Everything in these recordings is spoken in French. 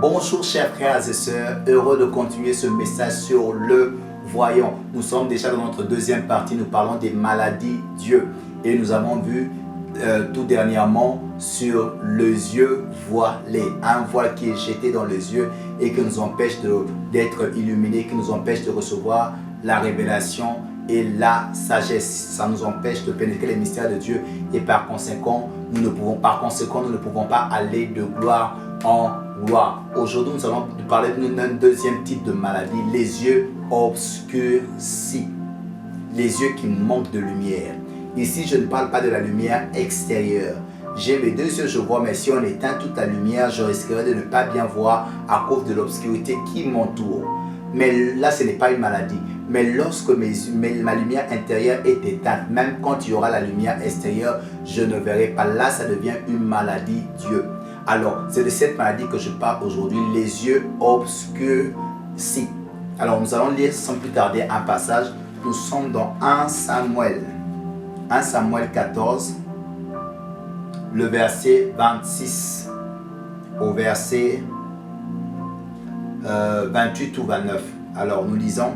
Bonjour chers frères et sœurs, heureux de continuer ce message sur le voyant. Nous sommes déjà dans notre deuxième partie, nous parlons des maladies d'yeux. Et nous avons vu tout dernièrement sur les yeux voilés. Un voile qui est jeté dans les yeux et qui nous empêche d'être illuminés, qui nous empêche de recevoir la révélation et la sagesse. Ça nous empêche de pénétrer les mystères de Dieu et par conséquent, nous ne pouvons pas aller de gloire en gloire. Aujourd'hui, nous allons parler d'un deuxième type de maladie, les yeux obscurcis, les yeux qui manquent de lumière. Ici, je ne parle pas de la lumière extérieure. J'ai mes deux yeux, je vois, mais si on éteint toute la lumière, je risquerais de ne pas bien voir à cause de l'obscurité qui m'entoure. Mais là, ce n'est pas une maladie. Mais lorsque ma lumière intérieure est éteinte, même quand il y aura la lumière extérieure, je ne verrai pas. Là, ça devient une maladie d'yeux. Alors, c'est de cette maladie que je parle aujourd'hui, les yeux obscurcis. Alors, nous allons lire sans plus tarder un passage. Nous sommes dans 1 Samuel 14, le verset 26 au verset 28 ou 29. Alors, nous lisons.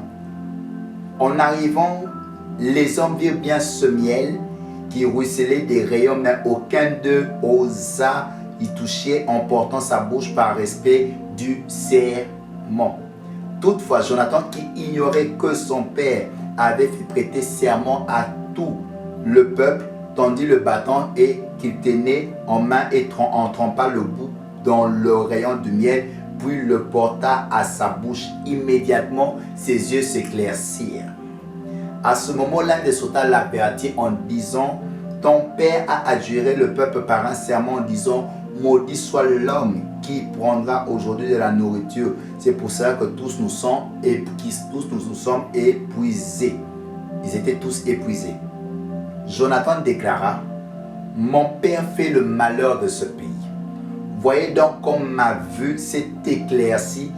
En arrivant, les hommes virent bien ce miel qui ruisselait des rayons, mais aucun d'eux osa y toucher en portant sa bouche par respect du serment. Toutefois, Jonathan, qui ignorait que son père avait fait prêter serment à tout le peuple, tendit le bâton et qu'il tenait en main et en trempa le bout dans le rayon du miel, puis le porta à sa bouche. Immédiatement, ses yeux s'éclaircirent. À ce moment, l'un des soldats l'avertit en disant: ton père a adjuré le peuple par un serment en disant: maudit soit l'homme qui prendra aujourd'hui de la nourriture. C'est pour cela que tous nous sommes épuisés. Ils étaient tous épuisés. Jonathan déclara: mon père fait le malheur de ce pays. Voyez donc comme ma vue s'est éclaircie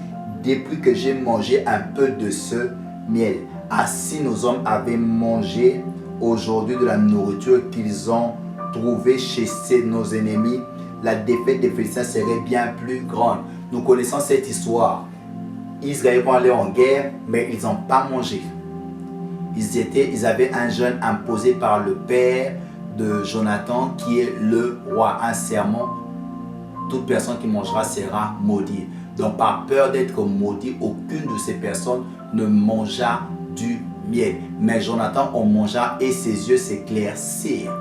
depuis que j'ai mangé un peu de ce miel. Ainsi nos hommes avaient mangé aujourd'hui de la nourriture qu'ils ont trouvée chez nos ennemis, la défaite des Philistins serait bien plus grande. Nous connaissons cette histoire. Israël vont aller en guerre, mais ils n'ont pas mangé. Ils avaient un jeûne imposé par le père de Jonathan, qui est le roi, un serment. Toute personne qui mangera sera maudite. Donc par peur d'être maudit, aucune de ces personnes ne mangea du miel. Mais Jonathan en mangea et ses yeux s'éclaircirent.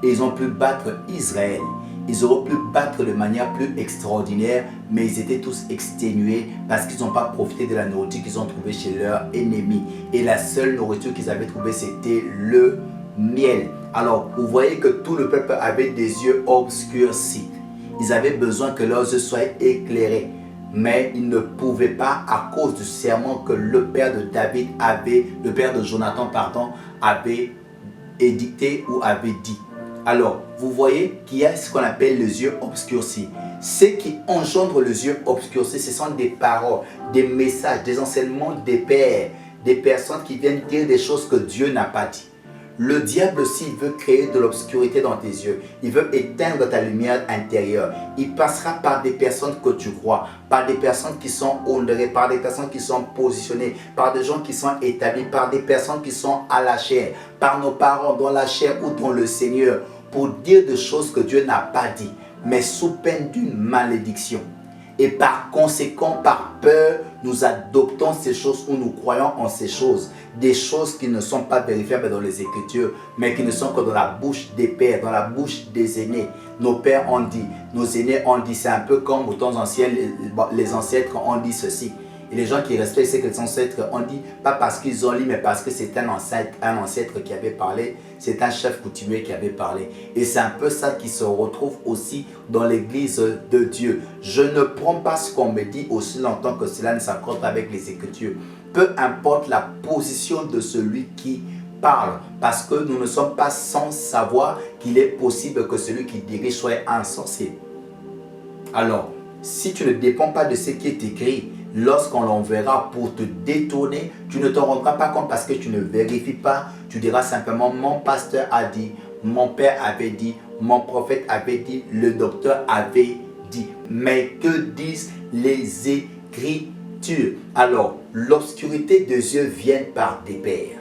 Ils ont pu battre Israël. Ils auraient pu battre de manière plus extraordinaire, mais ils étaient tous exténués parce qu'ils n'ont pas profité de la nourriture qu'ils ont trouvée chez leurs ennemis. Et la seule nourriture qu'ils avaient trouvée, c'était le miel. Alors, vous voyez que tout le peuple avait des yeux obscurcis. Ils avaient besoin que leurs yeux soient éclairés. Mais ils ne pouvaient pas à cause du serment que le père de Jonathan, avait édicté ou avait dit. Alors, vous voyez qu'il y a ce qu'on appelle les yeux obscurcis. Ce qui engendre les yeux obscurcis, ce sont des paroles, des messages, des enseignements des pères, des personnes qui viennent dire des choses que Dieu n'a pas dit. Le diable aussi, il veut créer de l'obscurité dans tes yeux. Il veut éteindre ta lumière intérieure. Il passera par des personnes que tu crois, par des personnes qui sont honorées, par des personnes qui sont positionnées, par des gens qui sont établis, par des personnes qui sont à la chair, par nos parents dans la chair ou dans le Seigneur, pour dire des choses que Dieu n'a pas dit, mais sous peine d'une malédiction. Et par conséquent, par peur, nous adoptons ces choses ou nous croyons en ces choses. Des choses qui ne sont pas vérifiables dans les Écritures, mais qui ne sont que dans la bouche des pères, dans la bouche des aînés. Nos pères ont dit, nos aînés ont dit. C'est un peu comme au temps ancien, les ancêtres ont dit ceci. Et les gens qui respectent ce que les ancêtres ont dit, pas parce qu'ils ont lu, mais parce que c'est un ancêtre qui avait parlé, c'est un chef coutumier qui avait parlé. Et c'est un peu ça qui se retrouve aussi dans l'église de Dieu. Je ne prends pas ce qu'on me dit aussi longtemps que cela ne s'accorde avec les Écritures. Peu importe la position de celui qui parle, parce que nous ne sommes pas sans savoir qu'il est possible que celui qui dirige soit un sorcier. Alors, si tu ne dépends pas de ce qui est écrit, lorsqu'on l'enverra pour te détourner, tu ne te rendras pas compte parce que tu ne vérifies pas. Tu diras simplement: mon pasteur a dit, mon père avait dit, mon prophète avait dit, le docteur avait dit. Mais que disent les Écritures. Alors, l'obscurité des yeux vient par des pères.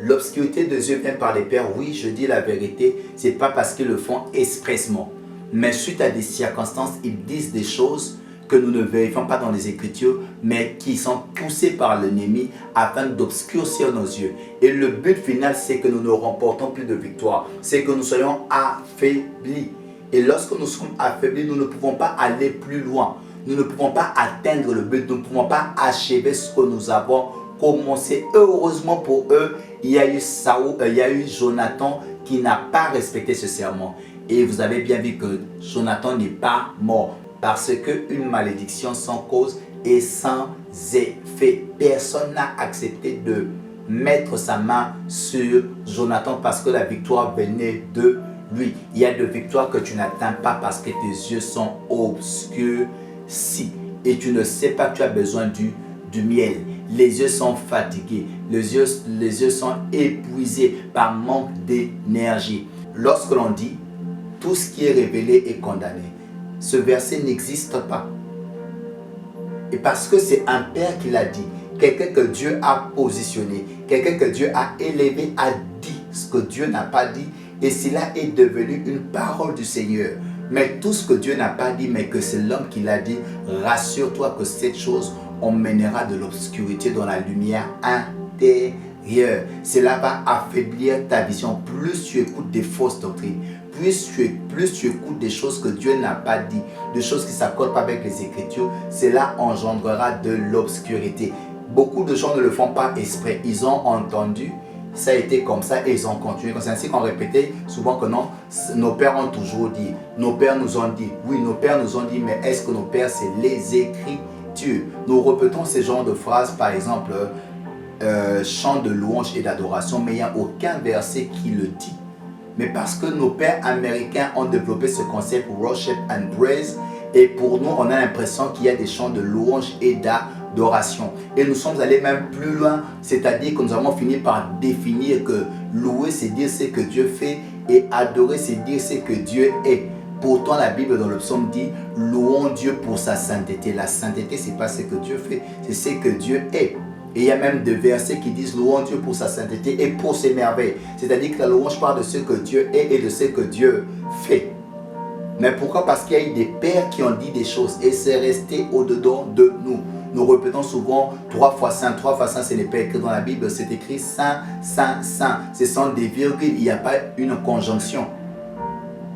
L'obscurité des yeux vient par les pères. Oui, je dis la vérité, ce n'est pas parce qu'ils le font expressement. Mais suite à des circonstances, ils disent des choses que nous ne vérifions pas dans les Écritures, mais qui sont poussées par l'ennemi afin d'obscurcir nos yeux. Et le but final, c'est que nous ne remportons plus de victoire. C'est que nous soyons affaiblis. Et lorsque nous sommes affaiblis, nous ne pouvons pas aller plus loin. Nous ne pouvons pas atteindre le but. Nous ne pouvons pas achever ce que nous avons commencé. Heureusement pour eux, il y a eu Jonathan qui n'a pas respecté ce serment. Et vous avez bien vu que Jonathan n'est pas mort. Parce qu'une malédiction sans cause et sans effet. Personne n'a accepté de mettre sa main sur Jonathan parce que la victoire venait de lui. Il y a des victoires que tu n'atteins pas parce que tes yeux sont obscurcis. Et tu ne sais pas que tu as besoin du miel. Les yeux sont fatigués. Les yeux sont épuisés par manque d'énergie. Lorsque l'on dit tout ce qui est révélé est condamné, ce verset n'existe pas. Et parce que c'est un père qui l'a dit, quelqu'un que Dieu a positionné, quelqu'un que Dieu a élevé, a dit ce que Dieu n'a pas dit, et cela est devenu une parole du Seigneur. Mais tout ce que Dieu n'a pas dit, mais que c'est l'homme qui l'a dit, rassure-toi que cette chose, on mènera de l'obscurité dans la lumière intérieure. Cela va affaiblir ta vision. Plus tu écoutes des fausses doctrines, plus tu écoutes des choses que Dieu n'a pas dit, des choses qui ne s'accordent pas avec les Écritures, cela engendrera de l'obscurité. Beaucoup de gens ne le font pas exprès. Ils ont entendu, ça a été comme ça et ils ont continué. C'est ainsi qu'on répétait souvent que non, nos pères ont toujours dit, nos pères nous ont dit. Oui, nos pères nous ont dit, mais est-ce que nos pères, c'est les Écritures? Nous répétons ces genres de phrases, par exemple, chant de louange et d'adoration, mais il n'y a aucun verset qui le dit. Mais parce que nos pères américains ont développé ce concept worship and praise, et pour nous, on a l'impression qu'il y a des chants de louange et d'adoration. Et nous sommes allés même plus loin, c'est-à-dire que nous avons fini par définir que louer, c'est dire ce que Dieu fait, et adorer, c'est dire ce que Dieu est. Pourtant, la Bible dans le psaume dit, louons Dieu pour sa sainteté. La sainteté, ce n'est pas ce que Dieu fait, c'est ce que Dieu est. Et il y a même des versets qui disent louons Dieu pour sa sainteté et pour ses merveilles. C'est-à-dire que la louange parle de ce que Dieu est et de ce que Dieu fait. Mais pourquoi? Parce qu'il y a eu des pères qui ont dit des choses et c'est resté au-dedans de nous. Nous répétons souvent 3 fois saint. 3 fois saint, ce n'est pas écrit dans la Bible, c'est écrit saint, saint, saint. Ce sont des virgules, il n'y a pas une conjonction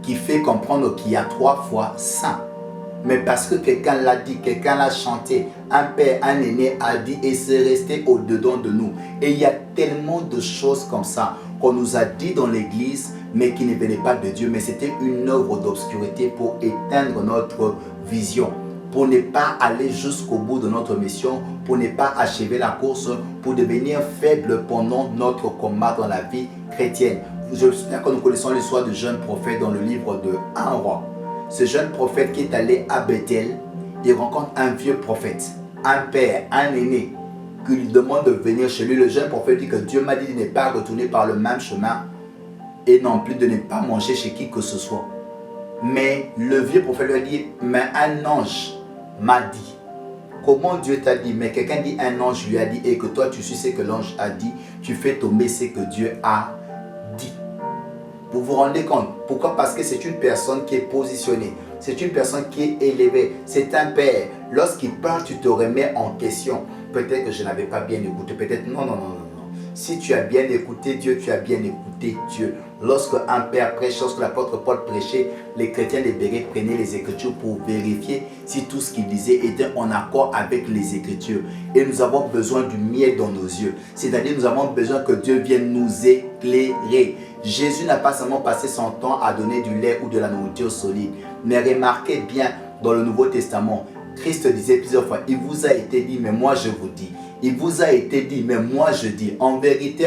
qui fait comprendre qu'il y a 3 fois saint. Mais parce que quelqu'un l'a dit, quelqu'un l'a chanté, un père, un aîné a dit et c'est resté au-dedans de nous. Et il y a tellement de choses comme ça qu'on nous a dit dans l'église, mais qui ne venaient pas de Dieu. Mais c'était une œuvre d'obscurité pour éteindre notre vision, pour ne pas aller jusqu'au bout de notre mission, pour ne pas achever la course, pour devenir faible pendant notre combat dans la vie chrétienne. J'espère que nous connaissons l'histoire du jeune prophète dans le livre de 1 roi. Ce jeune prophète qui est allé à Bethel, il rencontre un vieux prophète, un père, un aîné, qui lui demande de venir chez lui. Le jeune prophète dit que Dieu m'a dit de ne pas retourner par le même chemin et non plus de ne pas manger chez qui que ce soit. Mais le vieux prophète lui a dit, mais un ange m'a dit. Comment Dieu t'a dit? Mais quelqu'un dit, un ange lui a dit, et que toi tu suis ce que l'ange a dit, tu fais tomber ce que Dieu a dit. Vous vous rendez compte? Pourquoi? Parce que c'est une personne qui est positionnée. C'est une personne qui est élevée. C'est un père. Lorsqu'il parle, tu te remets en question. Peut-être que je n'avais pas bien écouté. Peut-être non. Si tu as bien écouté Dieu, tu as bien écouté Dieu. Lorsque un père prêche, lorsque l'apôtre Paul prêchait, les chrétiens des Béret prenaient les Écritures pour vérifier si tout ce qu'il disait était en accord avec les Écritures. Et nous avons besoin du miel dans nos yeux. C'est-à-dire nous avons besoin que Dieu vienne nous éclairer. Jésus n'a pas seulement passé son temps à donner du lait ou de la nourriture solide. Mais remarquez bien dans le Nouveau Testament, Christ disait plusieurs fois, il vous a été dit, mais moi je vous dis. Il vous a été dit, mais moi je dis. En vérité,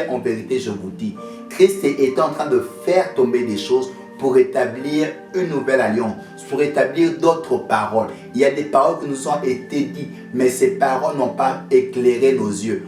je vous dis. Christ est en train de faire tomber des choses pour établir une nouvelle alliance, pour établir d'autres paroles. Il y a des paroles qui nous ont été dites, mais ces paroles n'ont pas éclairé nos yeux.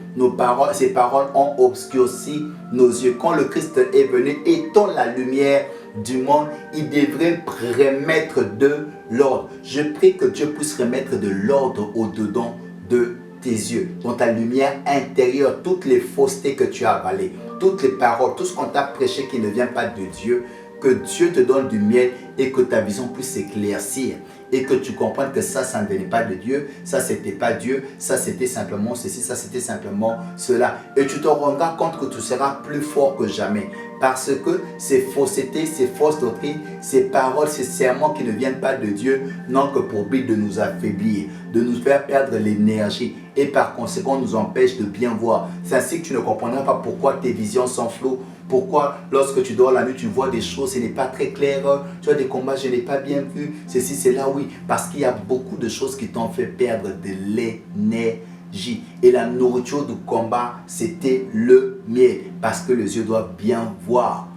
Ces paroles ont obscurci nos yeux. Quand le Christ est venu, étant la lumière du monde, il devrait remettre de l'ordre. Je prie que Dieu puisse remettre de l'ordre au-dedans de tes yeux, dans ta lumière intérieure, toutes les faussetés que tu as avalées, toutes les paroles, tout ce qu'on t'a prêché qui ne vient pas de Dieu, que Dieu te donne du miel et que ta vision puisse s'éclaircir et que tu comprennes que ça ne venait pas de Dieu, ça c'était pas Dieu, ça c'était simplement ceci, ça c'était simplement cela. Et tu te rendras compte que tu seras plus fort que jamais parce que ces faussetés, ces fausses doctrines, ces paroles, ces serments qui ne viennent pas de Dieu n'ont que pour but de nous affaiblir, de nous faire perdre l'énergie et par conséquent nous empêchent de bien voir. C'est ainsi que tu ne comprendras pas pourquoi tes visions sont floues. Pourquoi lorsque tu dors la nuit, tu vois des choses, ce n'est pas très clair, tu as des combats, je n'ai pas bien vu, ceci, c'est là, oui, parce qu'il y a beaucoup de choses qui t'ont fait perdre de l'énergie. Et la nourriture du combat, c'était le miel, parce que les yeux doivent bien voir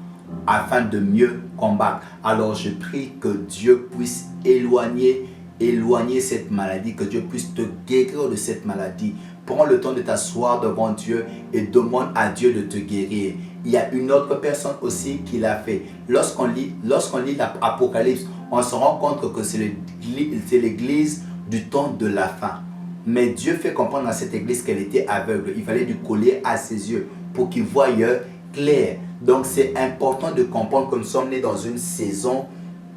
afin de mieux combattre. Alors je prie que Dieu puisse éloigner cette maladie, que Dieu puisse te guérir de cette maladie. Prends le temps de t'asseoir devant Dieu et demande à Dieu de te guérir. Il y a une autre personne aussi qui l'a fait. Lorsqu'on lit l'Apocalypse, on se rend compte que c'est l'église du temps de la fin. Mais Dieu fait comprendre à cette église qu'elle était aveugle. Il fallait du collier à ses yeux pour qu'il voie clair. Donc c'est important de comprendre que nous sommes nés dans une saison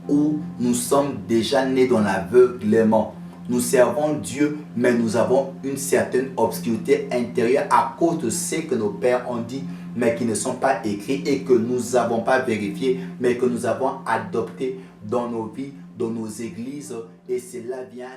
où nous sommes déjà nés dans l'aveuglement. Nous servons Dieu, mais nous avons une certaine obscurité intérieure à cause de ce que nos pères ont dit, mais qui ne sont pas écrits et que nous n'avons pas vérifié, mais que nous avons adopté dans nos vies, dans nos églises. Et cela vient